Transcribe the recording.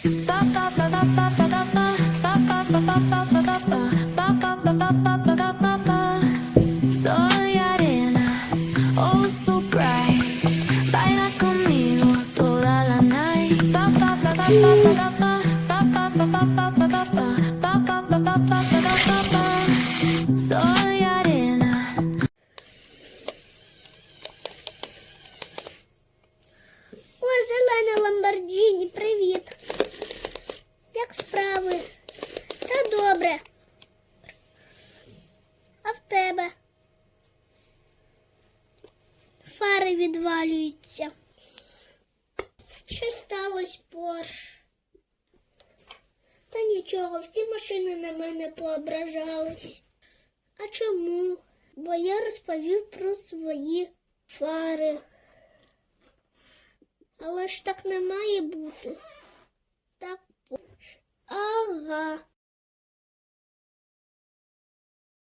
Soy arena, oh so bright. Baila conmigo toda la night. Soy arena. О, зелена Ламборджині, привіт. Як справи? Та добре. А в тебе? Фари відвалюються. Що сталося, Порш? Та нічого, всі машини на мене поображались. А чому? Бо я розповів про свої фари. Але ж так не має бути.